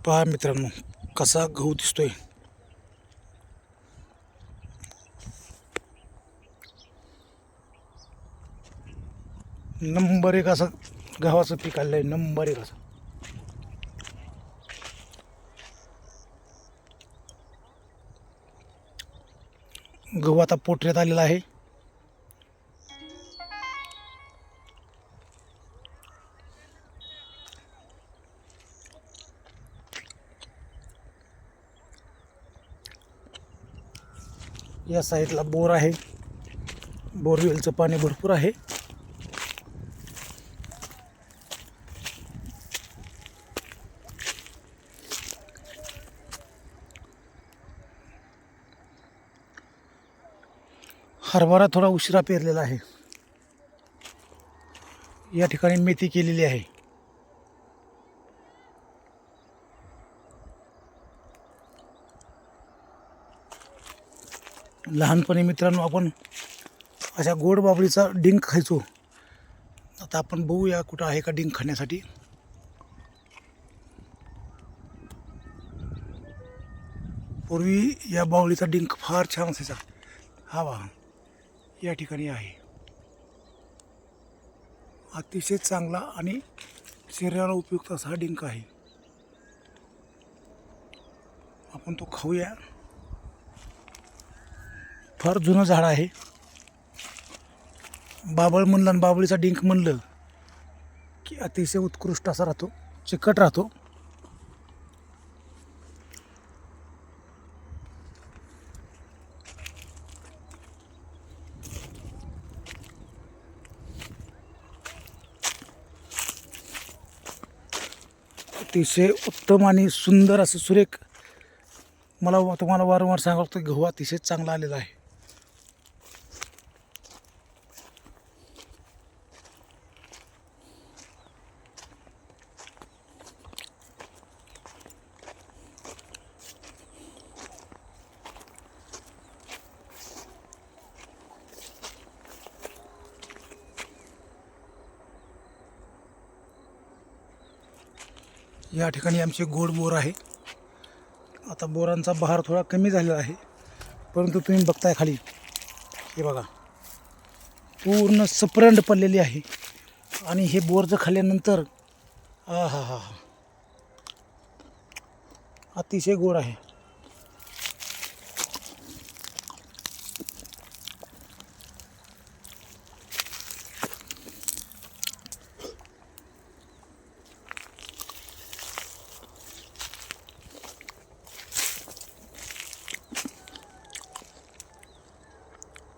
पहा मित्रांनो, कसा गहू दिसतोय. नंबर एक असं गव्हाचं पीक आलेलं आहे. नंबर एक असं. गहू आता पोटऱ्यात आलेला आहे. या साईडला बोर आहे. बोरवेलचं पाणी भरपूर आहे. हरभरा थोडा उशिरा पेरलेला आहे. या ठिकाणी मेथी केलेली आहे. लहानपणी मित्रांनो आपण अशा गोड बाबळीचा डिंक खायचो. आता आपण बघूया कुठं आहे का डिंक खाण्यासाठी. पूर्वी या बावळीचा डिंक फार छान असायचा. हा वा, या ठिकाणी आहे. अतिशय चांगला आणि शरीराला उपयुक्त असा हा डिंक आहे. आपण तो खाऊया. फार जुनं झाड आहे. बाबळ म्हणलं आणि बाबळीचा डिंक म्हणलं की अतिशय उत्कृष्ट असा राहतो, चिकट राहतो. अतिशय उत्तम आणि सुंदर असं सुरेख. मला तुम्हाला वारंवार सांगावं लागतं, गहू अतिशय चांगला आलेला आहे. या ठिकाणी आमचे गोड बोर आहे. आता बोरांचा बहार थोडा कमी झालेला आहे, परंतु तुम्ही बघताय खाली हे बघा, पूर्ण सपरंड पडलेली आहे. आणि हे बोरचं खाल्ल्यानंतर आ हा हा, अतिशय गोड आहे.